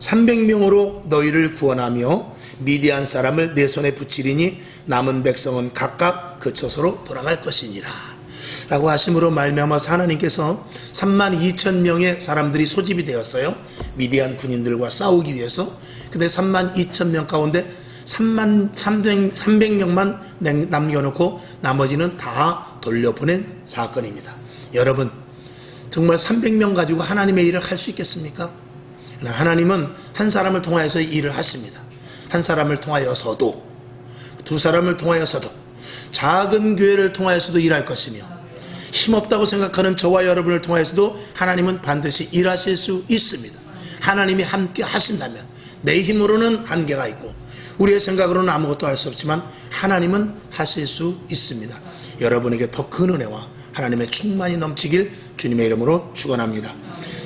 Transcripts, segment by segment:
300명으로 너희를 구원하며 미디안 사람을 내 손에 붙이리니 남은 백성은 각각 그 처소로 돌아갈 것이니라 라고 하심으로 말미암아서 하나님께서 32,000명의 사람들이 소집이 되었어요. 미디안 군인들과 싸우기 위해서. 근데 32,000명 가운데 300명만 남겨놓고 나머지는 다 돌려보낸 사건입니다. 여러분, 정말 300명 가지고 하나님의 일을 할 수 있겠습니까? 하나님은 한 사람을 통하여서 일을 하십니다. 한 사람을 통하여서도, 두 사람을 통하여서도, 작은 교회를 통하여서도 일할 것이며, 힘없다고 생각하는 저와 여러분을 통하여서도 하나님은 반드시 일하실 수 있습니다. 하나님이 함께 하신다면 내 힘으로는 한계가 있고 우리의 생각으로는 아무것도 할 수 없지만 하나님은 하실 수 있습니다. 여러분에게 더 큰 은혜와 하나님의 충만이 넘치길 주님의 이름으로 축원합니다.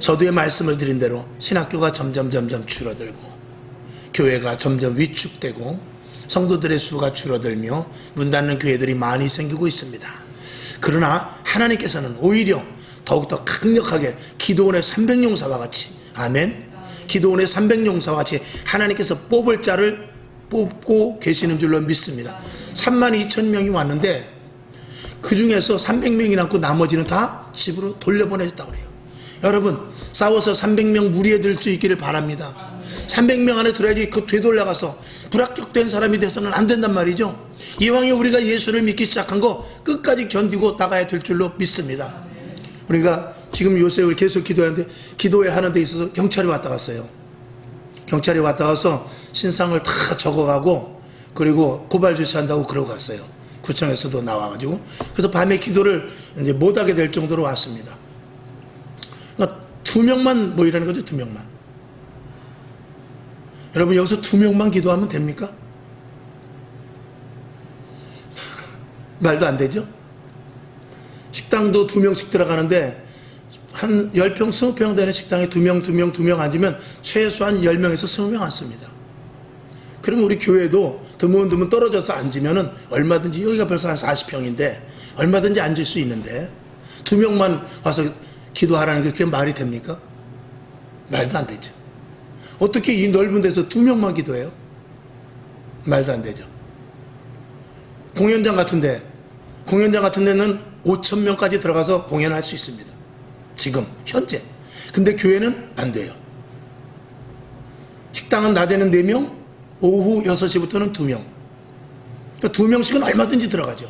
서두에 말씀을 드린 대로 신학교가 점점 줄어들고 교회가 점점 위축되고 성도들의 수가 줄어들며 문 닫는 교회들이 많이 생기고 있습니다. 그러나 하나님께서는 오히려 더욱더 강력하게 기도원의 300용사와 같이, 아멘, 기도원의 300용사와 같이 하나님께서 뽑을 자를 뽑고 계시는 줄로 믿습니다. 32,000명이 왔는데 그 중에서 300명이 남고 나머지는 다 집으로 돌려보내졌다고 그래요. 여러분, 싸워서 300명 무리에 들 수 있기를 바랍니다. 300명 안에 들어야지 그 되돌려가서 불합격된 사람이 돼서는 안 된단 말이죠. 이왕에 우리가 예수를 믿기 시작한 거 끝까지 견디고 나가야 될 줄로 믿습니다. 우리가 지금 요새 계속 기도하는데, 기도회 하는 데 있어서 경찰이 왔다 갔어요. 경찰이 왔다 가서 신상을 다 적어가고 그리고 고발 조치한다고 그러고 갔어요. 구청에서도 나와가지고. 그래서 밤에 기도를 이제 못하게 될 정도로 왔습니다. 그러니까 2명만 모이라는 거죠. 2명만. 여러분, 여기서 2명만 기도하면 됩니까? 말도 안 되죠? 식당도 2명씩 들어가는데 한 10평, 20평 되는 식당에 2명 앉으면 최소한 10명에서 20명 앉습니다. 그러면 우리 교회도 드문드문 떨어져서 앉으면은 얼마든지, 여기가 벌써 한 40평인데 얼마든지 앉을 수 있는데 2명만 와서 기도하라는 게 그게 말이 됩니까? 말도 안 되죠. 어떻게 이 넓은 데서 2명만 기도해요? 말도 안 되죠. 공연장 같은 데는 5,000명까지 들어가서 공연할 수 있습니다. 지금 현재. 근데 교회는 안 돼요. 식당은 낮에는 4명, 오후 6시부터는 2명. 그러니까 2명씩은 얼마든지 들어가죠.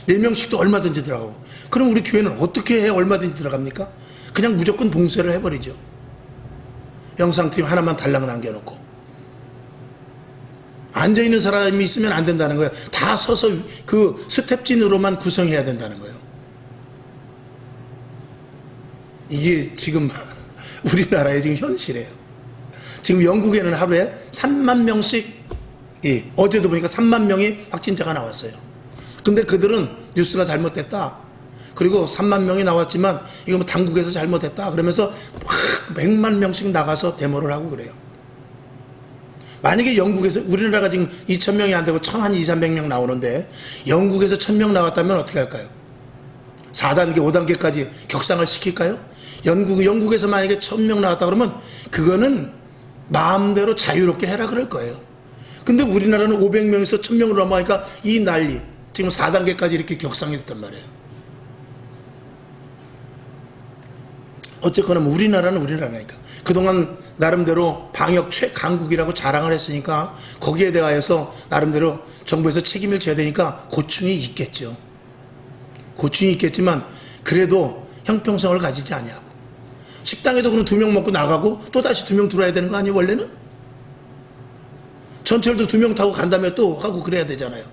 4명씩도 얼마든지 들어가고. 그럼 우리 교회는 어떻게 해야 얼마든지 들어갑니까? 그냥 무조건 봉쇄를 해버리죠. 영상팀 하나만 달랑 남겨놓고. 앉아있는 사람이 있으면 안 된다는 거예요. 다 서서 그 스텝진으로만 구성해야 된다는 거예요. 이게 지금 우리나라의 지금 현실이에요. 지금 영국에는 하루에 3만 명씩, 어제도 보니까 3만 명이 확진자가 나왔어요. 근데 그들은 뉴스가 잘못됐다. 그리고 3만 명이 나왔지만 이거 뭐 당국에서 잘못했다. 그러면서 막 100만 명씩 나가서 데모를 하고 그래요. 만약에 영국에서, 우리나라가 지금 2,000명이 안 되고 한 200~300명 나오는데 영국에서 1,000명 나왔다면 어떻게 할까요? 4단계, 5단계까지 격상을 시킬까요? 영국에서 만약에 1,000명 나왔다 그러면 그거는 마음대로 자유롭게 해라 그럴 거예요. 근데 우리나라는 500명에서 1,000명으로 넘어가니까 이 난리, 지금 4단계까지 이렇게 격상이 됐단 말이에요. 어쨌거나 우리나라는 우리나라니까. 그동안 나름대로 방역 최강국이라고 자랑을 했으니까 거기에 대하여서 나름대로 정부에서 책임을 져야 되니까 고충이 있겠죠. 고충이 있겠지만 그래도 형평성을 가지지 아니하고, 식당에도 그럼 2명 먹고 나가고 또 다시 2명 들어와야 되는 거 아니에요? 원래는 전철도 2명 타고 간 다음에 또 하고 그래야 되잖아요.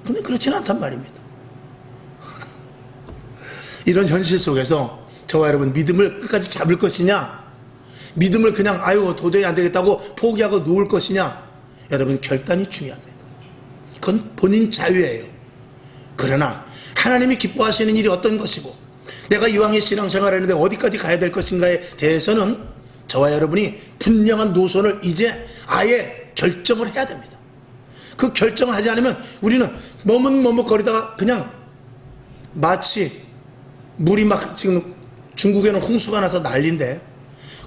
근데 그렇지는 않단 말입니다. 이런 현실 속에서 저와 여러분, 믿음을 끝까지 잡을 것이냐, 믿음을 그냥 도저히 안 되겠다고 포기하고 놓을 것이냐, 여러분 결단이 중요합니다. 그건 본인 자유예요. 그러나 하나님이 기뻐하시는 일이 어떤 것이고 내가 이왕의 신앙생활을 하는데 어디까지 가야 될 것인가에 대해서는 저와 여러분이 분명한 노선을 이제 아예 결정을 해야 됩니다. 그 결정을 하지 않으면 우리는 머뭇거리다가 그냥 마치 물이 막, 지금 중국에는 홍수가 나서 난리인데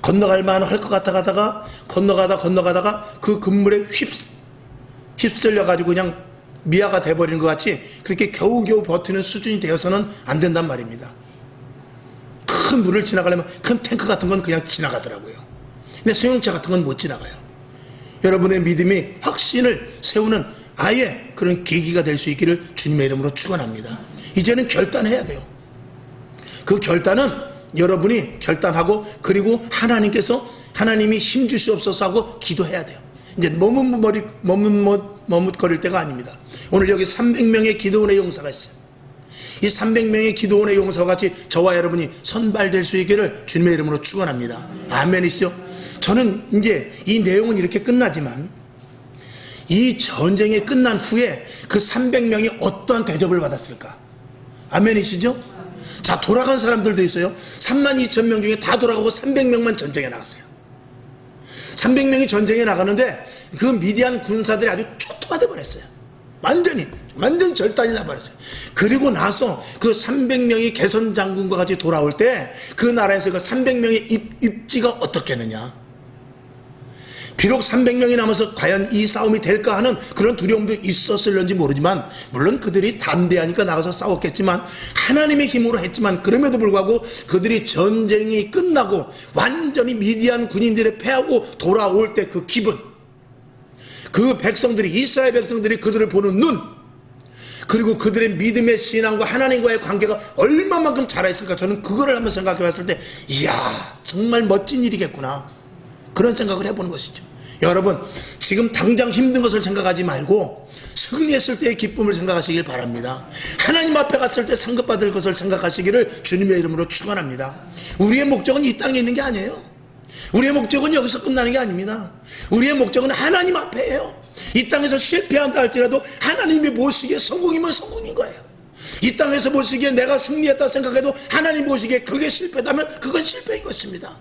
건너갈 만할 것 같다가 건너가다가 그 그물에 휩쓸려 가지고 그냥 미아가 돼버리는 것 같이 그렇게 겨우겨우 버티는 수준이 되어서는 안 된단 말입니다. 큰 물을 지나가려면 큰 탱크 같은 건 그냥 지나가더라고요. 근데 수용차 같은 건 못 지나가요. 여러분의 믿음이 확신을 세우는 아예 그런 계기가 될 수 있기를 주님의 이름으로 축원합니다. 이제는 결단해야 돼요. 그 결단은 여러분이 결단하고 그리고 하나님이 힘 주시옵소서 하고 기도해야 돼요. 이제 머뭇거릴 때가 아닙니다. 오늘 여기 300명의 기도원의 용사가 있어요. 이 300명의 기도원의 용사와 같이 저와 여러분이 선발될 수 있기를 주님의 이름으로 축원합니다. 아멘이시죠? 저는 이제 이 내용은 이렇게 끝나지만 이 전쟁이 끝난 후에 그 300명이 어떠한 대접을 받았을까? 아멘이시죠? 자, 돌아간 사람들도 있어요. 32,000명 중에 다 돌아가고 300명만 전쟁에 나갔어요. 300명이 전쟁에 나가는데 그 미디안 군사들이 아주 초토화돼 버렸어요. 완전 절단이 나버렸어요. 그리고 나서 그 300명이 개선 장군과 같이 돌아올 때 그 나라에서 그 300명의 입지가 어떻겠느냐. 비록 300명이 남아서 과연 이 싸움이 될까 하는 그런 두려움도 있었을런지 모르지만 물론 그들이 담대하니까 나가서 싸웠겠지만 하나님의 힘으로 했지만 그럼에도 불구하고 그들이 전쟁이 끝나고 완전히 미디안 군인들의 패하고 돌아올 때 그 기분, 그 백성들이 이스라엘 백성들이 그들을 보는 눈, 그리고 그들의 믿음의 신앙과 하나님과의 관계가 얼마만큼 자라있을까. 저는 그거를 한번 생각해 봤을 때 이야 정말 멋진 일이겠구나 그런 생각을 해보는 것이죠. 여러분 지금 당장 힘든 것을 생각하지 말고 승리했을 때의 기쁨을 생각하시길 바랍니다. 하나님 앞에 갔을 때 상급받을 것을 생각하시기를 주님의 이름으로 축원합니다. 우리의 목적은 이 땅에 있는 게 아니에요. 우리의 목적은 여기서 끝나는 게 아닙니다. 우리의 목적은 하나님 앞에예요. 이 땅에서 실패한다 할지라도 하나님이 보시기에 성공이면 성공인 거예요. 이 땅에서 보시기에 내가 승리했다 생각해도 하나님 보시기에 그게 실패다면 그건 실패인 것입니다.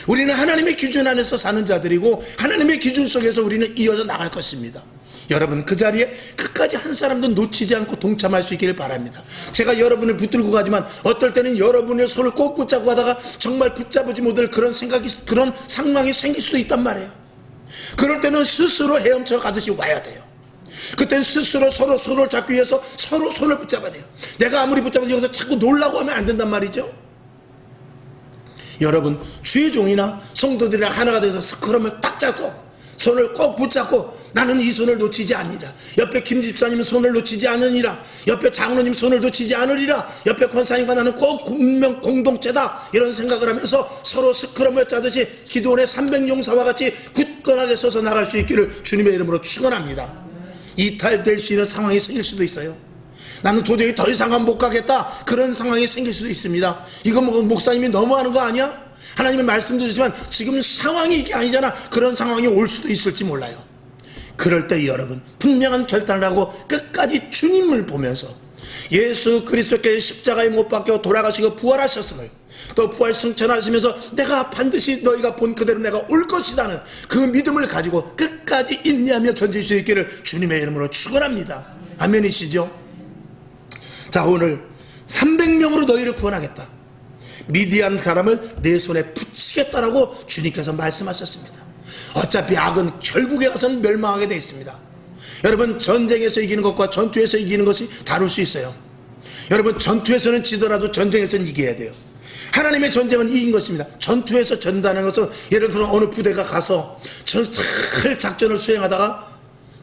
우리는 하나님의 기준 안에서 사는 자들이고 하나님의 기준 속에서 우리는 이어져 나갈 것입니다. 여러분 그 자리에 끝까지 한 사람도 놓치지 않고 동참할 수 있기를 바랍니다. 제가 여러분을 붙들고 가지만 어떨 때는 여러분의 손을 꼭 붙잡고 가다가 정말 붙잡지 못할 그런 상황이 생길 수도 있단 말이에요. 그럴 때는 스스로 헤엄쳐 가듯이 와야 돼요. 그때는 스스로 서로 손을 잡기 위해서 서로 손을 붙잡아야 돼요. 내가 아무리 붙잡아도 여기서 자꾸 놀라고 하면 안 된단 말이죠. 여러분 주의 종이나 성도들이랑 하나가 돼서 스크럼을 딱 짜서 손을 꼭 붙잡고 나는 이 손을 놓치지 않으리라. 옆에 김 집사님은 손을 놓치지 않으리라. 옆에 장로님 손을 놓치지 않으리라. 옆에 권사님과 나는 꼭 운명 공동체다. 이런 생각을 하면서 서로 스크럼을 짜듯이 기도원의 300용사와 같이 굳건하게 서서 나갈 수 있기를 주님의 이름으로 축원합니다. 이탈될 수 있는 상황이 생길 수도 있어요. 나는 도저히 더 이상은 못 가겠다. 그런 상황이 생길 수도 있습니다. 이거 뭐 목사님이 너무하는 거 아니야? 하나님의 말씀도 주지만 지금 상황이 이게 아니잖아. 그런 상황이 올 수도 있을지 몰라요. 그럴 때 여러분 분명한 결단을 하고 끝까지 주님을 보면서 예수 그리스도께 십자가에 못 박혀 돌아가시고 부활하셨음을 또 부활 승천하시면서 내가 반드시 너희가 본 그대로 내가 올 것이라는 그 믿음을 가지고 끝까지 인내하며 견딜 수 있기를 주님의 이름으로 축원합니다. 아멘이시죠? 자, 오늘 300명으로 너희를 구원하겠다. 미디안 사람을 내 손에 붙이겠다라고 주님께서 말씀하셨습니다. 어차피 악은 결국에 가서는 멸망하게 되어 있습니다. 여러분 전쟁에서 이기는 것과 전투에서 이기는 것이 다를 수 있어요. 여러분 전투에서는 지더라도 전쟁에서는 이겨야 돼요. 하나님의 전쟁은 이긴 것입니다. 전투에서 전다는 것은 예를 들어 어느 부대가 가서 잘 작전을 수행하다가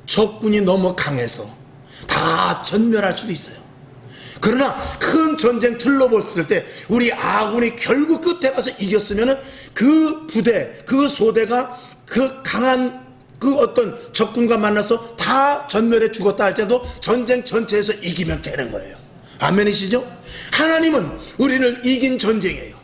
적군이 너무 강해서 다 전멸할 수도 있어요. 그러나 큰 전쟁 틀로 봤을 때 우리 아군이 결국 끝에 가서 이겼으면 그 부대, 그 소대가 그 강한 그 어떤 적군과 만나서 다 전멸해 죽었다 할 때도 전쟁 전체에서 이기면 되는 거예요. 아멘이시죠? 하나님은 우리를 이긴 전쟁이에요.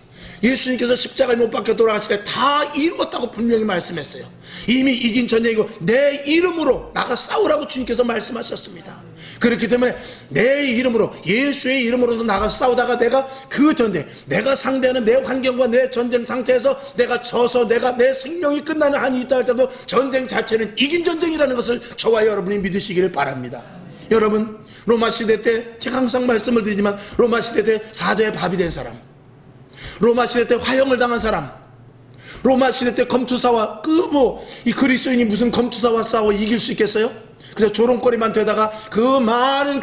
예수님께서 십자가에 못 박혀 돌아가실 때 다 이루었다고 분명히 말씀했어요. 이미 이긴 전쟁이고 내 이름으로 나가 싸우라고 주님께서 말씀하셨습니다. 그렇기 때문에 내 이름으로 예수의 이름으로서 나가 싸우다가 내가 그 전쟁 내가 상대하는 내 환경과 내 전쟁 상태에서 내가 져서 내가 내 생명이 끝나는 한이 있다 할때도 전쟁 자체는 이긴 전쟁이라는 것을 저와 여러분이 믿으시기를 바랍니다. 여러분 로마 시대 때 제가 항상 말씀을 드리지만 로마 시대 때 사자의 밥이 된 사람, 로마 시대 때 화형을 당한 사람, 로마 시대 때 검투사와 이 그리스도인이 무슨 검투사와 싸워 이길 수 있겠어요? 그래서 조롱거리만 되다가 그 많은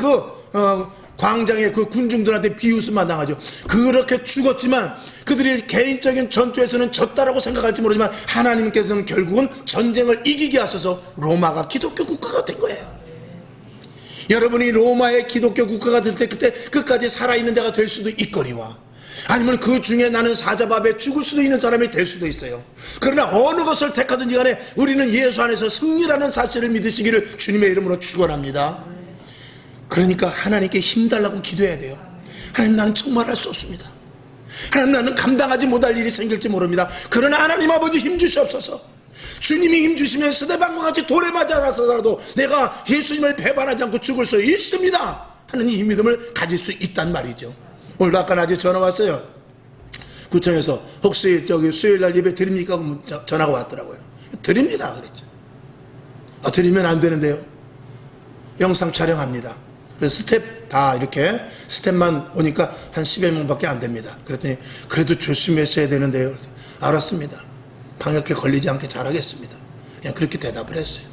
광장의 그 군중들한테 비웃음만 당하죠. 그렇게 죽었지만 그들이 개인적인 전투에서는 졌다라고 생각할지 모르지만 하나님께서는 결국은 전쟁을 이기게 하셔서 로마가 기독교 국가가 된 거예요. 여러분이 로마의 기독교 국가가 될 때 그때 끝까지 살아있는 자가 될 수도 있거니와 아니면 그 중에 나는 사자밥에 죽을 수도 있는 사람이 될 수도 있어요. 그러나 어느 것을 택하든지 간에 우리는 예수 안에서 승리라는 사실을 믿으시기를 주님의 이름으로 축원합니다. 그러니까 하나님께 힘달라고 기도해야 돼요. 하나님, 나는 정말 할 수 없습니다. 하나님, 나는 감당하지 못할 일이 생길지 모릅니다. 그러나 하나님 아버지 힘 주시옵소서. 주님이 힘 주시면 스데반과 같이 돌에 맞아서라도 내가 예수님을 배반하지 않고 죽을 수 있습니다 하는 이 믿음을 가질 수 있단 말이죠. 오늘도 아까 낮에 전화 왔어요. 구청에서 혹시 수요일날 예배 드립니까? 전화가 왔더라고요. 드립니다 그랬죠. 드리면 안 되는데요. 영상 촬영합니다. 그래서 스텝 다 이렇게 스텝만 오니까 한 10여 명밖에 안 됩니다. 그랬더니 그래도 조심했어야 되는데요. 알았습니다. 방역에 걸리지 않게 잘하겠습니다. 그냥 그렇게 대답을 했어요.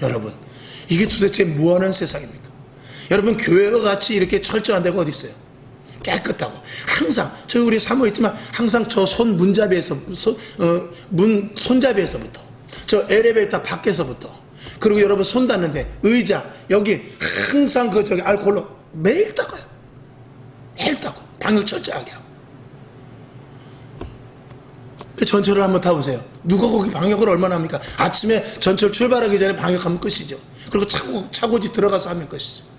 여러분, 이게 도대체 뭐하는 세상입니까? 여러분, 교회와 같이 이렇게 철저한 데가 어디 있어요? 깨끗하고 항상 저희 우리 사모있지만 항상 저 손 문잡이에서 손잡이에서부터 저 엘리베이터 밖에서부터 그리고 여러분 손 닿는데 의자 여기 항상 알코올로 매일 닦아요. 매일 닦고 방역 철저하게 하고. 그 전철을 한번 타보세요. 누가 거기 방역을 얼마나 합니까? 아침에 전철 출발하기 전에 방역하면 끝이죠. 그리고 차고지 들어가서 하면 끝이죠.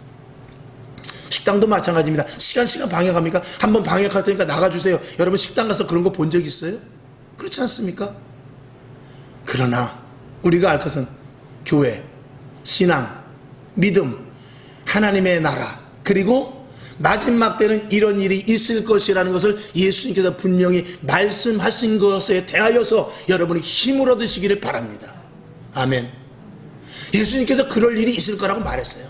식당도 마찬가지입니다. 시간 방역합니까? 한번 방역할 테니까 나가주세요. 여러분 식당 가서 그런 거 본 적 있어요? 그렇지 않습니까? 그러나 우리가 알 것은 교회, 신앙, 믿음, 하나님의 나라, 그리고 마지막 때는 이런 일이 있을 것이라는 것을 예수님께서 분명히 말씀하신 것에 대하여서 여러분이 힘을 얻으시기를 바랍니다. 아멘. 예수님께서 그럴 일이 있을 거라고 말했어요.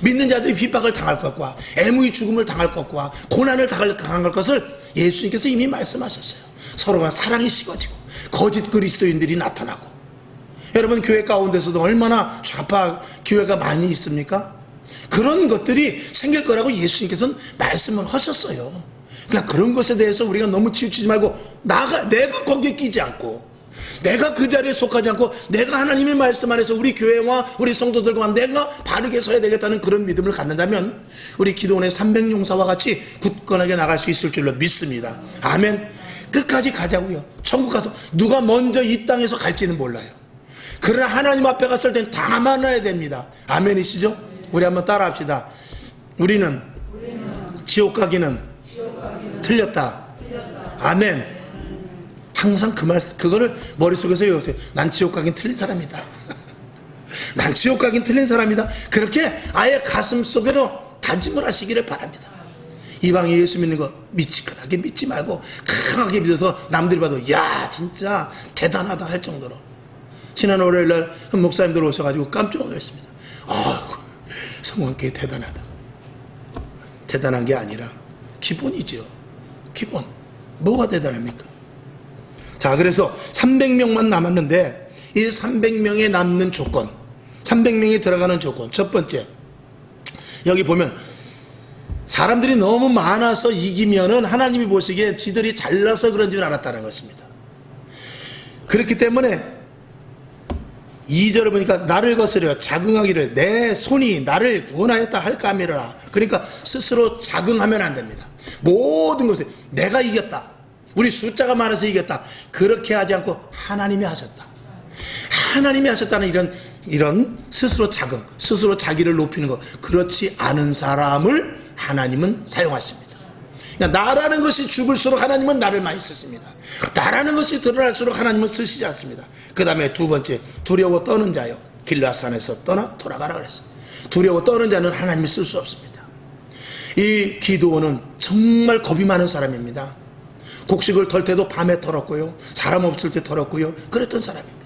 믿는 자들이 핍박을 당할 것과 애무의 죽음을 당할 것과 고난을 당할 것을 예수님께서 이미 말씀하셨어요. 서로가 사랑이 식어지고 거짓 그리스도인들이 나타나고. 여러분, 교회 가운데서도 얼마나 좌파 교회가 많이 있습니까? 그런 것들이 생길 거라고 예수님께서는 말씀을 하셨어요. 그러니까 그런 것에 대해서 우리가 너무 치우치지 말고 내가 거기에 끼지 않고 내가 그 자리에 속하지 않고 내가 하나님의 말씀 안에서 우리 교회와 우리 성도들과 내가 바르게 서야 되겠다는 그런 믿음을 갖는다면 우리 기도원의 300용사와 같이 굳건하게 나갈 수 있을 줄로 믿습니다. 아멘. 끝까지 가자고요. 천국 가서 누가 먼저 이 땅에서 갈지는 몰라요. 그러나 하나님 앞에 갔을 땐 다 만나야 됩니다. 아멘이시죠? 우리 한번 따라 합시다. 우리는 지옥 가기는 틀렸다. 아멘. 항상 그거를 머릿속에서 외우세요. 난 지옥 가긴 틀린 사람이다. 난 지옥 가긴 틀린 사람이다. 그렇게 아예 가슴 속으로 다짐을 하시기를 바랍니다. 이방에 예수 믿는 거 미치겠하게 믿지 말고 강하게 믿어서 남들이 봐도 야 진짜 대단하다 할 정도로. 지난 월요일날 목사님들 오셔가지고 깜짝 놀랐습니다. 성원교회 대단하다. 대단한 게 아니라 기본이죠. 기본. 뭐가 대단합니까? 자, 그래서 300명만 남았는데 이 300명에 남는 조건, 300명이 들어가는 조건, 첫 번째, 여기 보면 사람들이 너무 많아서 이기면은 하나님이 보시기에 지들이 잘나서 그런 줄 알았다는 것입니다. 그렇기 때문에 2절을 보니까 나를 거스려 자긍하기를 내 손이 나를 구원하였다 할까 하미라. 그러니까 스스로 자긍하면 안 됩니다. 모든 것에 내가 이겼다, 우리 숫자가 많아서 이겼다, 그렇게 하지 않고 하나님이 하셨다, 하나님이 하셨다는 이런 스스로 자긍, 스스로 자기를 높이는 것, 그렇지 않은 사람을 하나님은 사용하십니다. 그러니까 나라는 것이 죽을수록 하나님은 나를 많이 쓰십니다. 나라는 것이 드러날수록 하나님은 쓰시지 않습니다. 그 다음에 두 번째, 두려워 떠는 자요 길라산에서 떠나 돌아가라 그랬어요. 두려워 떠는 자는 하나님이 쓸 수 없습니다. 이 기드온은 정말 겁이 많은 사람입니다. 곡식을 털 때도 밤에 털었고요, 사람 없을 때 털었고요, 그랬던 사람입니다.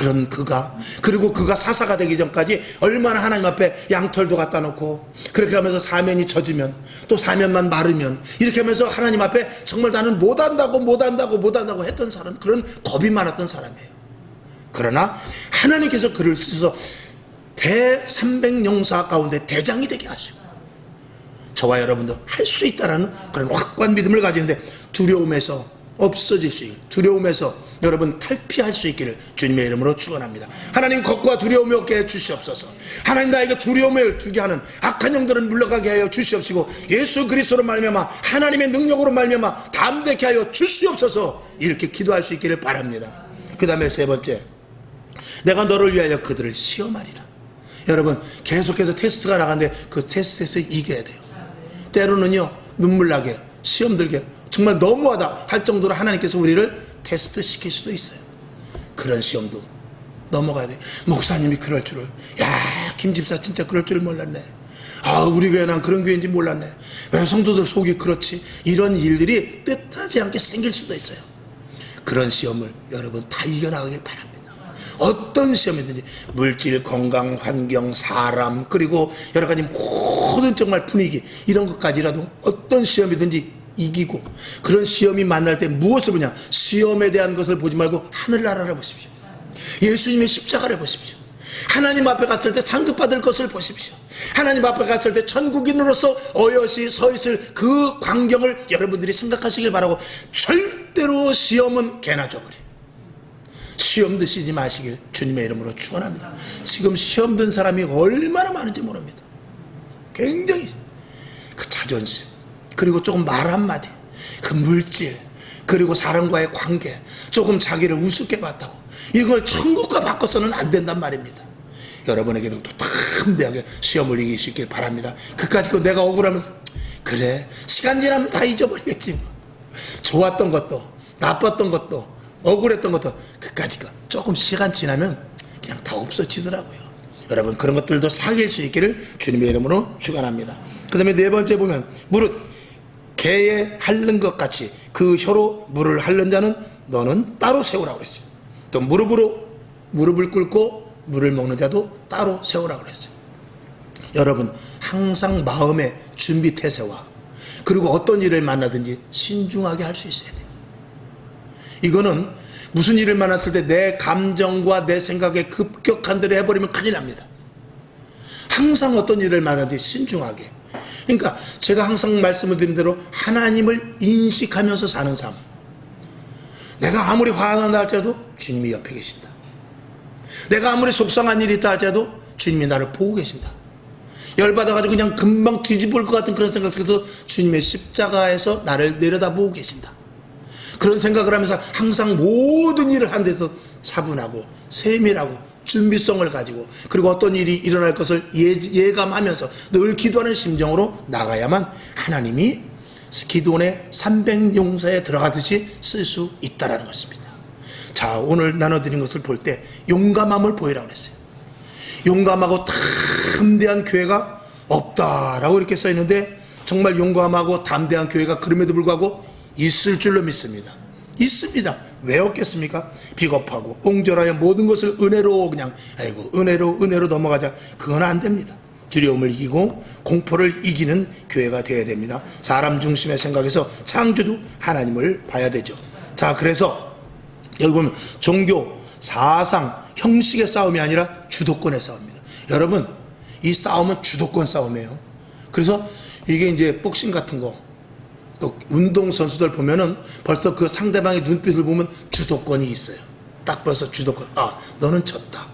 그런 그가, 그리고 그가 사사가 되기 전까지 얼마나 하나님 앞에 양털도 갖다 놓고, 그렇게 하면서 사면이 젖으면 또 사면만 마르면 이렇게 하면서 하나님 앞에 정말 나는 못한다고 했던 사람, 그런 겁이 많았던 사람이에요. 그러나 하나님께서 그를 쓰셔서 대300용사 가운데 대장이 되게 하시고, 저와 여러분도 할 수 있다라는 그런 확고한 믿음을 가지는데, 두려움에서 없어질 수 있게, 두려움에서 여러분 탈피할 수 있기를 주님의 이름으로 축원합니다. 하나님 겁과 두려움이 없게 해 주시옵소서. 하나님 나에게 두려움을 두게 하는 악한 영들은 물러가게 하여 주시옵시고, 예수 그리스도로 말미암아 하나님의 능력으로 말미암아 담대케 하여 주시옵소서. 이렇게 기도할 수 있기를 바랍니다. 그 다음에 세 번째, 내가 너를 위하여 그들을 시험하리라. 여러분 계속해서 테스트가 나가는데 그 테스트에서 이겨야 돼요. 때로는요 눈물 나게, 시험 들게, 정말 너무하다 할 정도로 하나님께서 우리를 테스트 시킬 수도 있어요. 그런 시험도 넘어가야 돼. 목사님이 그럴 줄을, 야 김집사 진짜 그럴 줄 몰랐네. 아 우리 교회 난 그런 교회인지 몰랐네. 왜 성도들 속이 그렇지. 이런 일들이 뜻하지 않게 생길 수도 있어요. 그런 시험을 여러분 다 이겨나가길 바랍니다. 어떤 시험이든지, 물질, 건강, 환경, 사람, 그리고 여러 가지 모든 정말 분위기, 이런 것까지라도 어떤 시험이든지 이기고, 그런 시험이 만날 때 무엇을 보냐, 시험에 대한 것을 보지 말고 하늘나라를 보십시오. 예수님의 십자가를 보십시오. 하나님 앞에 갔을 때 상급받을 것을 보십시오. 하나님 앞에 갔을 때 천국인으로서 어여시 서 있을 그 광경을 여러분들이 생각하시길 바라고, 절대로 시험은 개나 줘버려. 시험 드시지 마시길 주님의 이름으로 축원합니다. 지금 시험 든 사람이 얼마나 많은지 모릅니다. 굉장히 그 자존심, 그리고 조금 말 한마디, 그 물질, 그리고 사람과의 관계, 조금 자기를 우습게 봤다고 이걸 천국과 바꿔서는 안 된단 말입니다. 여러분에게도 또 담대하게 시험을 이기시길 바랍니다. 그까짓 거 내가 억울하면서, 그래 시간 지나면 다 잊어버리겠지. 좋았던 것도 나빴던 것도 억울했던 것도 그까짓 거 조금 시간 지나면 그냥 다 없어지더라고요. 여러분 그런 것들도 사귈 수 있기를 주님의 이름으로 축원합니다. 그 다음에 네 번째 보면, 무릇 개에 핥는 것 같이 그 혀로 물을 핥는 자는 너는 따로 세우라고 그랬어요. 또 무릎을 꿇고 물을 먹는 자도 따로 세우라고 그랬어요. 여러분 항상 마음의 준비 태세와, 그리고 어떤 일을 만나든지 신중하게 할 수 있어야 돼요. 이거는 무슨 일을 만났을 때 내 감정과 내 생각에 급격한 대로 해버리면 큰일 납니다. 항상 어떤 일을 만나든지 신중하게. 그러니까 제가 항상 말씀을 드린 대로 하나님을 인식하면서 사는 삶. 내가 아무리 화난다 할지라도 주님이 옆에 계신다. 내가 아무리 속상한 일이 있다 할지라도 주님이 나를 보고 계신다. 열받아가지고 그냥 금방 뒤집을 것 같은 그런 생각 속에서 주님의 십자가에서 나를 내려다보고 계신다. 그런 생각을 하면서 항상 모든 일을 한 데서 차분하고 세밀하고 준비성을 가지고, 그리고 어떤 일이 일어날 것을 예감하면서 늘 기도하는 심정으로 나가야만 하나님이 기도원의 300용사에 들어가듯이 쓸 수 있다는 것입니다. 자, 오늘 나눠드린 것을 볼 때 용감함을 보이라고 그랬어요. 용감하고 담대한 교회가 없다라고 이렇게 써있는데, 정말 용감하고 담대한 교회가 그럼에도 불구하고 있을 줄로 믿습니다. 있습니다. 왜 없겠습니까? 비겁하고 옹졸하여 모든 것을 은혜로 그냥 아이고 은혜로 넘어가자, 그건 안 됩니다. 두려움을 이기고 공포를 이기는 교회가 되어야 됩니다. 사람 중심의 생각에서 창조주 하나님을 봐야 되죠. 자, 그래서 여기 보면 종교, 사상, 형식의 싸움이 아니라 주도권의 싸움입니다. 여러분 이 싸움은 주도권 싸움이에요. 그래서 이게 이제 복싱 같은 거, 또 운동선수들 보면은 벌써 그 상대방의 눈빛을 보면 주도권이 있어요. 딱 벌써 주도권, 아 너는 졌다,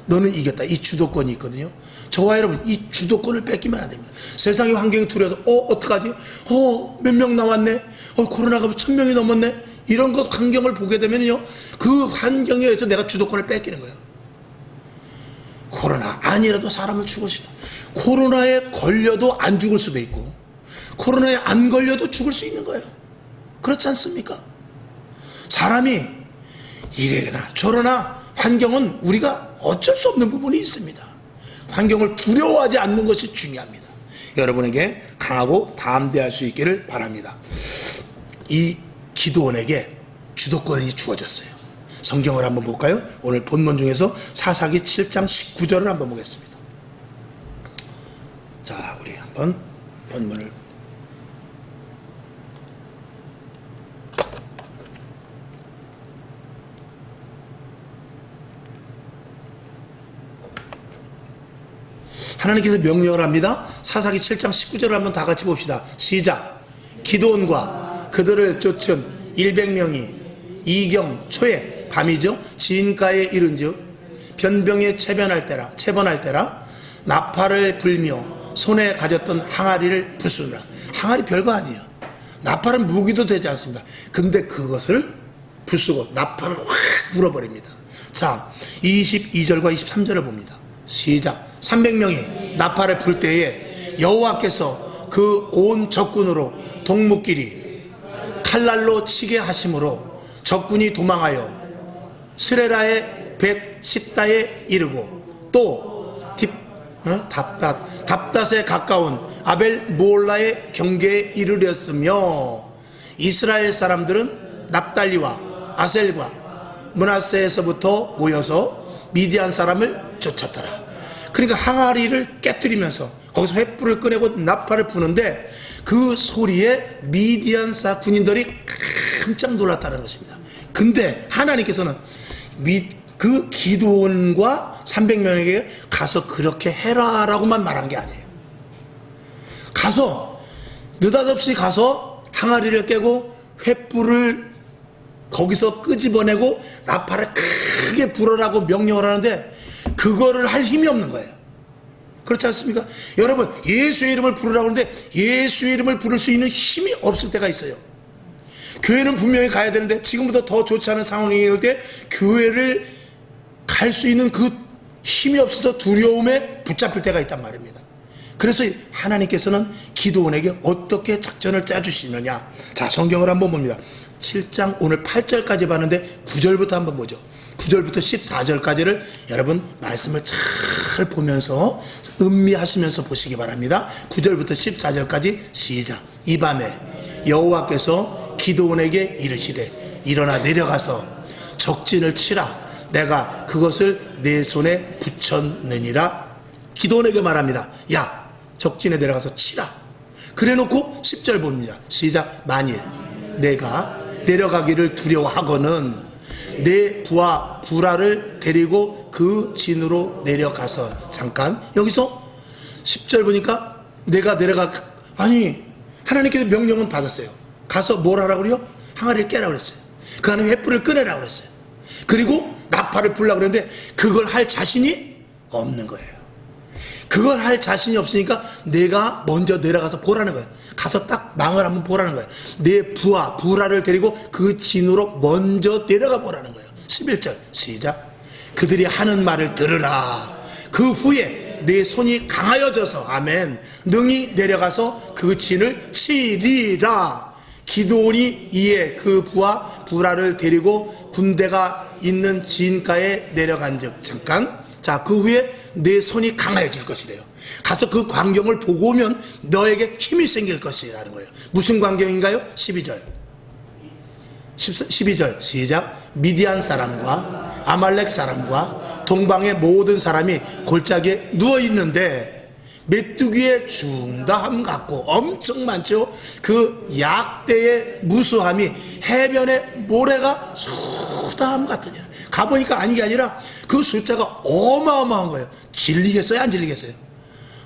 너는 이겼다, 이 주도권이 있거든요. 저와 여러분 이 주도권을 뺏기면 안 됩니다. 세상의 환경이 두려워서 어떡하지? 몇 명 나왔네? 코로나가 1000명이 넘었네? 이런 것 환경을 보게 되면요, 그 환경에 의해서 내가 주도권을 뺏기는 거예요. 코로나 아니라도 사람을 죽을 수도, 코로나에 걸려도 안 죽을 수도 있고, 코로나에 안 걸려도 죽을 수 있는 거예요. 그렇지 않습니까? 사람이 이래나 저러나 환경은 우리가 어쩔 수 없는 부분이 있습니다. 환경을 두려워하지 않는 것이 중요합니다. 여러분에게 강하고 담대할 수 있기를 바랍니다. 이 기도원에게 주도권이 주어졌어요. 성경을 한번 볼까요? 오늘 본문 중에서 사사기 7장 19절을 한번 보겠습니다. 자, 우리 한번 본문을 하나님께서 명령을 합니다. 사사기 7장 19절을 한번 다 같이 봅시다. 시작. 기드온과 그들을 쫓은 100명이 이경 초에 밤이죠. 진가에 이른즉 변병에 체번할 때라 나팔을 불며 손에 가졌던 항아리를 부수느라. 항아리 별거 아니에요. 나팔은 무기도 되지 않습니다. 근데 그것을 부수고 나팔을 확 불어버립니다. 자, 22절과 23절을 봅니다. 시작. 300명이 나팔을 불 때에 여호와께서 그 온 적군으로 동무끼리 칼날로 치게 하심으로 적군이 도망하여 스레라의 벳십다에 이르고 또 답닷에 가까운 아벨 모올라의 경계에 이르렀으며 이스라엘 사람들은 납달리와 아셀과 므낫세에서부터 모여서 미디안 사람을 쫓았더라. 그러니까 항아리를 깨뜨리면서 거기서 횃불을 꺼내고 나팔을 부는데 그 소리에 미디안 군인들이 깜짝 놀랐다는 것입니다. 근데 하나님께서는 그 기드온과 300명에게 가서 그렇게 해라라고만 말한 게 아니에요. 가서 느닷없이 가서 항아리를 깨고 횃불을 거기서 끄집어내고 나팔을 크게 불어라고 명령을 하는데 그거를 할 힘이 없는 거예요. 그렇지 않습니까? 여러분, 예수의 이름을 부르라고 하는데 예수의 이름을 부를 수 있는 힘이 없을 때가 있어요. 교회는 분명히 가야 되는데 지금보다 더 좋지 않은 상황이 올 때 교회를 갈 수 있는 그 힘이 없어서 두려움에 붙잡힐 때가 있단 말입니다. 그래서 하나님께서는 기드온에게 어떻게 작전을 짜주시느냐. 자, 성경을 한번 봅니다. 7장 오늘 8절까지 봤는데 9절부터 한번 보죠. 9절부터 14절까지를 여러분 말씀을 잘 보면서 음미하시면서 보시기 바랍니다. 9절부터 14절까지 시작. 이 밤에 여호와께서 기드온에게 이르시되 일어나 내려가서 적진을 치라. 내가 그것을 내 손에 붙였느니라. 기드온에게 말합니다. 야, 적진에 내려가서 치라. 그래놓고 10절 봅니다. 시작. 만일 내가 내려가기를 두려워하거는 내 부하 부라를 데리고 그 진으로 내려가서. 잠깐 여기서 10절 보니까 내가 아니 하나님께서 명령은 받았어요. 가서 뭘 하라고 그래요? 항아리를 깨라고 그랬어요. 그 안에 횃불을 꺼내라고 그랬어요. 그리고 나팔을 불라고 그랬는데 그걸 할 자신이 없는 거예요. 그걸 할 자신이 없으니까 내가 먼저 내려가서 보라는 거예요. 가서 딱 망을 한번 보라는 거예요. 내 부하 부라를 데리고 그 진으로 먼저 내려가 보라는 거예요. 11절 시작. 그들이 하는 말을 들으라. 그 후에 내 손이 강하여져서 아멘 능히 내려가서 그 진을 치리라. 기드온이 이에 그 부하 부라를 데리고 군대가 있는 진가에 내려간즉. 잠깐. 자, 그 후에 내 손이 강해질 것이래요. 가서 그 광경을 보고 오면 너에게 힘이 생길 것이라는 거예요. 무슨 광경인가요? 12절 시작. 미디안 사람과 아말렉 사람과 동방의 모든 사람이 골짜기에 누워있는데 메뚜기의 중다함 같고 엄청 많죠. 그 약대의 무수함이 해변의 모래가 수다함 같으니라. 가보니까 아닌 게 아니라 그 숫자가 어마어마한 거예요. 질리겠어요? 안 질리겠어요?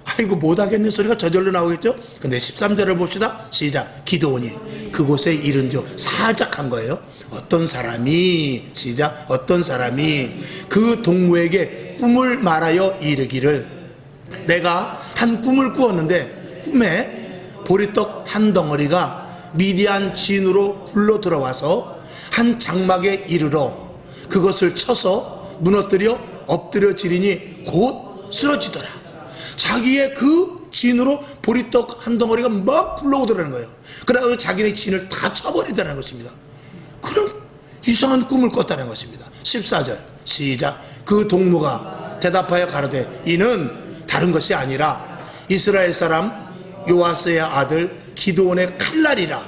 아이고 못하겠네 소리가 저절로 나오겠죠. 근데 13절을 봅시다. 시작. 기드온이 그곳에 이른즉. 살짝 한 거예요. 어떤 사람이 시작. 어떤 사람이 그 동무에게 꿈을 말하여 이르기를 내가 한 꿈을 꾸었는데 꿈에 보리떡 한 덩어리가 미디안 진으로 굴러 들어와서 한 장막에 이르러 그것을 쳐서 무너뜨려 엎드려지리니 곧 쓰러지더라. 자기의 그 진으로 보리떡 한 덩어리가 막 굴러오더라는 거예요. 그래서 자기네 진을 다 쳐버리더라는 것입니다. 그럼 이상한 꿈을 꿨다는 것입니다. 14절 시작. 그 동무가 대답하여 가로되 이는 다른 것이 아니라 이스라엘 사람 요아스의 아들 기드온의 칼날이라.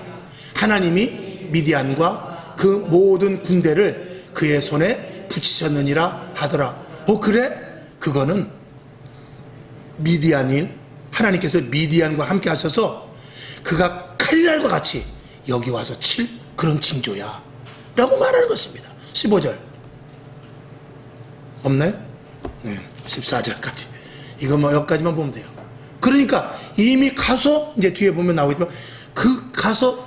하나님이 미디안과 그 모든 군대를 그의 손에 붙이셨느니라 하더라. 그래? 그거는 미디안인, 하나님께서 미디안과 함께 하셔서 그가 칼날과 같이 여기 와서 칠 그런 징조야 라고 말하는 것입니다. 15절 없나요? 네, 14절까지. 이거 뭐 여기까지만 보면 돼요. 그러니까 이미 가서, 이제 뒤에 보면 나오겠지만, 그 가서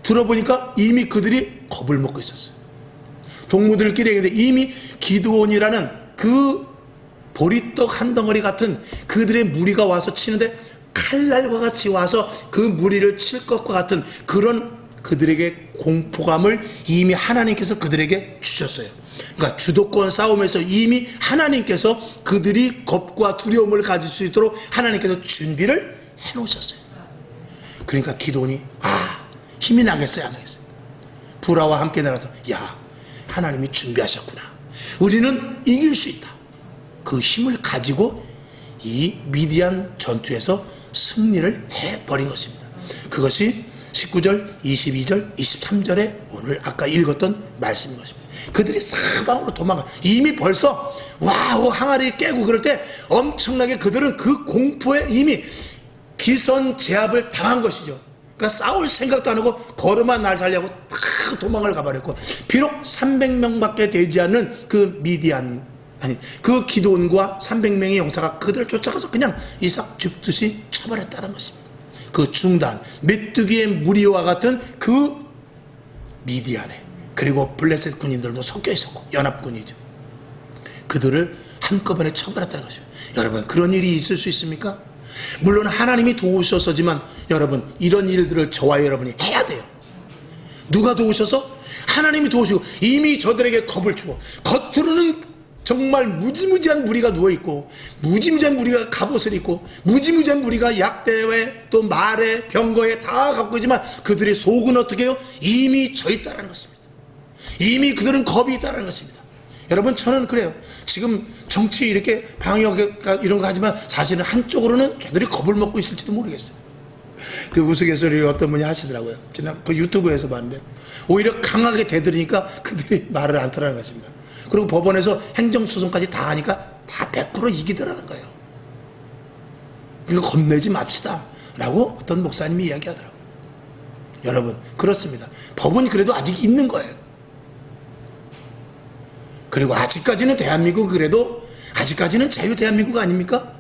들어보니까 이미 그들이 겁을 먹고 있었어요. 동무들끼리. 근데 이미 기드온이라는 그 보리떡 한 덩어리 같은 그들의 무리가 와서 치는데 칼날과 같이 와서 그 무리를 칠 것과 같은 그런 그들에게 공포감을 이미 하나님께서 그들에게 주셨어요. 그러니까 주도권 싸움에서 이미 하나님께서 그들이 겁과 두려움을 가질 수 있도록 하나님께서 준비를 해 놓으셨어요. 그러니까 기도니 힘이 나겠어요, 안 나겠어요? 불화와 함께 나가서 하나님이 준비하셨구나, 우리는 이길 수 있다. 그 힘을 가지고 이 미디안 전투에서 승리를 해버린 것입니다. 그것이 19절, 22절, 23절에 오늘 아까 읽었던 말씀인 것입니다. 그들이 사방으로 도망가. 이미 벌써 와우 항아리 깨고 그럴 때 엄청나게 그들은 그 공포에 이미 기선제압을 당한 것이죠. 그러니까 싸울 생각도 안 하고 걸음만 날 살려고 다 도망을 가버렸고, 비록 300명밖에 되지 않는 그 미디안, 그 기드온과 300명의 용사가 그들을 쫓아가서 그냥 이삭 죽듯이 쳐버렸다는 것입니다. 그 중단 메뚜기의 무리와 같은 그 미디안에, 그리고 블레셋 군인들도 섞여 있었고 연합군이죠. 그들을 한꺼번에 쳐버렸다는 것입니다. 여러분, 그런 일이 있을 수 있습니까? 물론 하나님이 도우셔서지만 여러분, 이런 일들을 저와 여러분이 해야 돼요. 누가 도우셔서? 하나님이 도우시고 이미 저들에게 겁을 주고, 겉으로는 정말 무지무지한 무리가 누워있고, 무지무지한 무리가 갑옷을 입고, 무지무지한 무리가 약대에 또 말에 병거에 다 갖고 있지만 그들의 속은 어떻게 해요? 이미 져 있다는 것입니다. 이미 그들은 겁이 있다는 것입니다. 여러분, 저는 그래요. 지금 정치 이렇게 방역 이런 거 하지만 사실은 한쪽으로는 저들이 겁을 먹고 있을지도 모르겠어요. 그 우스갯소리를 어떤 분이 하시더라고요. 지난 그 유튜브에서 봤는데, 오히려 강하게 대들으니까 그들이 말을 안 터라는 것입니다. 그리고 법원에서 행정소송까지 다 하니까 다 100% 이기더라는 거예요. 그러니까 겁내지 맙시다 라고 어떤 목사님이 이야기하더라고요. 여러분, 그렇습니다. 법은 그래도 아직 있는 거예요. 그리고 아직까지는 대한민국, 그래도 아직까지는 자유 대한민국 아닙니까?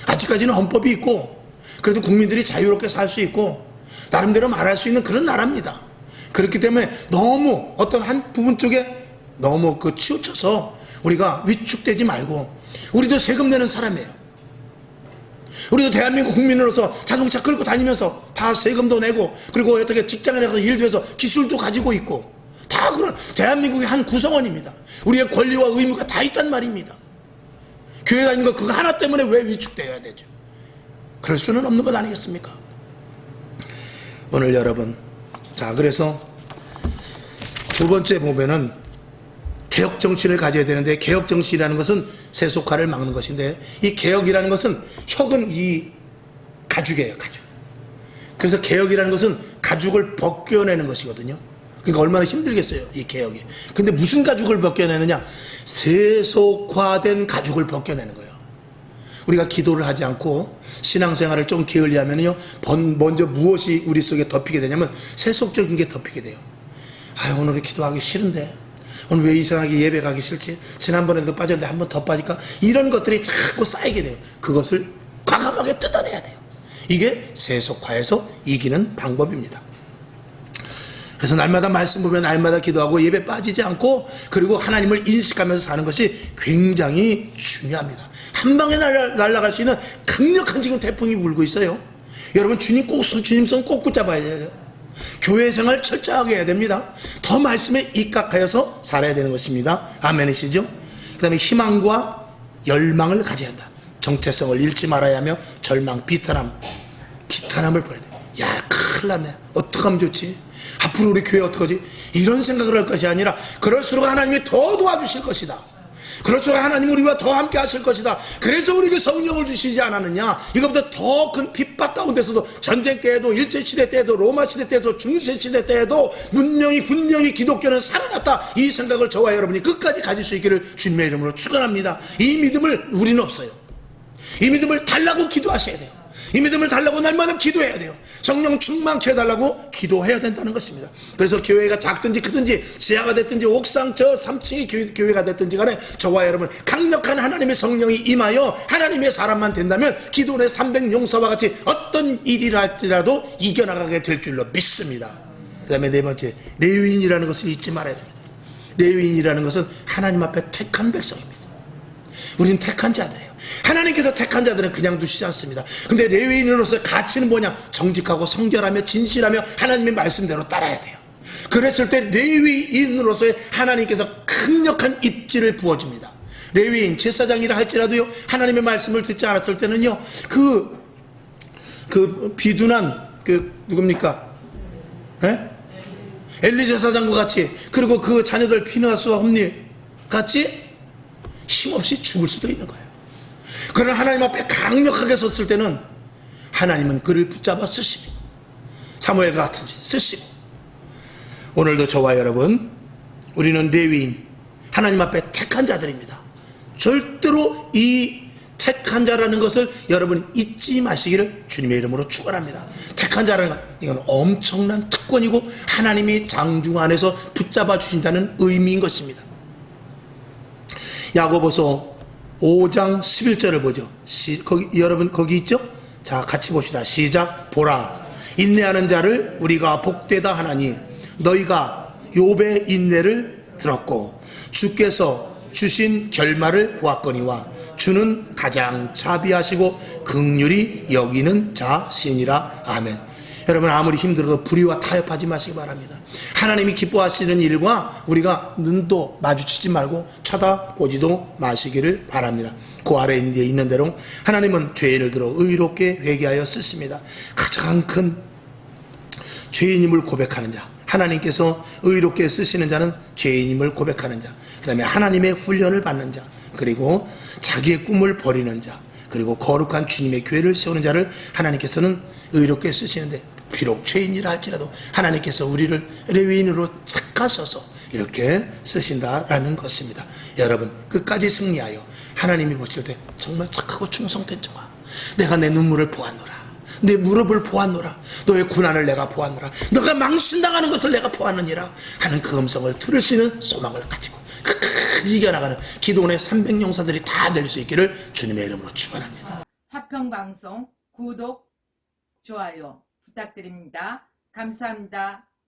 아직까지는 헌법이 있고, 그래도 국민들이 자유롭게 살 수 있고 나름대로 말할 수 있는 그런 나라입니다. 그렇기 때문에 너무 어떤 한 부분 쪽에 너무 치우쳐서 우리가 위축되지 말고, 우리도 세금 내는 사람이에요. 우리도 대한민국 국민으로서 자동차 끌고 다니면서 다 세금도 내고, 그리고 어떻게 직장에 가서 일도 해서 기술도 가지고 있고, 다 그런 대한민국의 한 구성원입니다. 우리의 권리와 의무가 다 있단 말입니다. 교회 다니는 거 그거 하나 때문에 왜 위축되어야 되죠? 그럴 수는 없는 것 아니겠습니까? 오늘 여러분, 자, 그래서 두 번째 보면은 개혁 정신을 가져야 되는데, 개혁 정신이라는 것은 세속화를 막는 것인데, 이 개혁이라는 것은, 혁은 이 가죽이에요, 가죽. 그래서 개혁이라는 것은 가죽을 벗겨내는 것이거든요. 그러니까 얼마나 힘들겠어요, 이 개혁이. 근데 무슨 가죽을 벗겨내느냐? 세속화된 가죽을 벗겨내는 거예요. 우리가 기도를 하지 않고 신앙생활을 좀 게을리하면요, 먼저 무엇이 우리 속에 덮이게 되냐면 세속적인 게 덮이게 돼요. 오늘 기도하기 싫은데, 오늘 왜 이상하게 예배 가기 싫지? 지난번에도 빠졌는데 한 번 더 빠질까? 이런 것들이 자꾸 쌓이게 돼요. 그것을 과감하게 뜯어내야 돼요. 이게 세속화에서 이기는 방법입니다. 그래서 날마다 말씀 보면 날마다 기도하고 예배 빠지지 않고, 그리고 하나님을 인식하면서 사는 것이 굉장히 중요합니다. 한 방에 날아갈 수 있는 강력한 지금 태풍이 불고 있어요. 여러분, 주님 손 꼭 붙잡아야 돼요. 교회 생활 철저하게 해야 됩니다. 더 말씀에 입각하여서 살아야 되는 것입니다. 아멘이시죠? 그 다음에 희망과 열망을 가져야 한다. 정체성을 잃지 말아야 하며 절망, 비탄함을 버려야 돼. 큰일 났네, 어떡하면 좋지? 앞으로 우리 교회 어떡하지? 이런 생각을 할 것이 아니라, 그럴수록 하나님이 더 도와주실 것이다. 그렇죠. 하나님 우리와 더 함께 하실 것이다. 그래서 우리에게 성령을 주시지 않았느냐. 이것보다 더 큰 핍박 가운데서도 전쟁 때에도 일제시대 때에도 로마 시대 때에도 중세시대 때에도 분명히 기독교는 살아났다. 이 생각을 저와 여러분이 끝까지 가질 수 있기를 주님의 이름으로 축원합니다. 이 믿음을 우리는 없어요. 이 믿음을 달라고 기도하셔야 돼요. 이 믿음을 달라고 날마다 기도해야 돼요. 성령 충만케 해달라고 기도해야 된다는 것입니다. 그래서 교회가 작든지 크든지 지하가 됐든지 옥상 저 3층의 교회가 됐든지 간에 저와 여러분 강력한 하나님의 성령이 임하여 하나님의 사람만 된다면 기도원의 300용사와 같이 어떤 일이라 할지라도 이겨나가게 될 줄로 믿습니다. 그 다음에 네 번째, 레위인이라는 것을 잊지 말아야 됩니다. 레위인이라는 것은 하나님 앞에 택한 백성입니다. 우리는 택한 자들이에요. 하나님께서 택한 자들은 그냥 두시지 않습니다. 근데 레위인으로서의 가치는 뭐냐? 정직하고 성결하며 진실하며 하나님의 말씀대로 따라야 돼요. 그랬을 때 레위인으로서의 하나님께서 강력한 입지를 부어줍니다. 레위인 제사장이라 할지라도요, 하나님의 말씀을 듣지 않았을 때는요, 그 비둔한 누굽니까? 에? 엘리 제사장과 같이, 그리고 그 자녀들 피느하스와 홈리 같이 힘없이 죽을 수도 있는 거예요. 그러나 하나님 앞에 강력하게 섰을 때는 하나님은 그를 붙잡아 쓰시고 사무엘과 같은지 쓰시고, 오늘도 저와 여러분 우리는 레위인 하나님 앞에 택한 자들입니다. 절대로 이 택한 자라는 것을 여러분 잊지 마시기를 주님의 이름으로 축원합니다. 택한 자라는 것, 이건 엄청난 특권이고 하나님이 장중 안에서 붙잡아 주신다는 의미인 것입니다. 야고보서 5장 11절을 보죠. 여러분 거기 있죠? 자, 같이 봅시다. 시작. 보라, 인내하는 자를 우리가 복되다 하나니 너희가 욥의 인내를 들었고 주께서 주신 결말을 보았거니와 주는 가장 자비하시고 긍휼히 여기는 자시니라. 아멘. 여러분 아무리 힘들어도 불의와 타협하지 마시기 바랍니다. 하나님이 기뻐하시는 일과 우리가 눈도 마주치지 말고 쳐다보지도 마시기를 바랍니다. 그 아래에 있는 대로 하나님은 죄인을 들어 의롭게 회개하여 쓰십니다. 가장 큰 죄인임을 고백하는 자, 하나님께서 의롭게 쓰시는 자는 죄인임을 고백하는 자, 그 다음에 하나님의 훈련을 받는 자, 그리고 자기의 꿈을 버리는 자, 그리고 거룩한 주님의 교회를 세우는 자를 하나님께서는 의롭게 쓰시는데, 비록 죄인이라 할지라도 하나님께서 우리를 레위인으로 착하셔서 이렇게 쓰신다라는 것입니다. 여러분 끝까지 승리하여 하나님이 보실 때 정말 착하고 충성된 자가, 내가 내 눈물을 보았노라, 내 무릎을 보았노라, 너의 고난을 내가 보았노라, 너가 망신당하는 것을 내가 보았느니라 하는 그 음성을 들을 수 있는 소망을 가지고 끝까지 이겨나가는 기도원의 300용사들이 다 될 수 있기를 주님의 이름으로 축원합니다. 화평방송 구독, 좋아요 부탁드립니다. 감사합니다.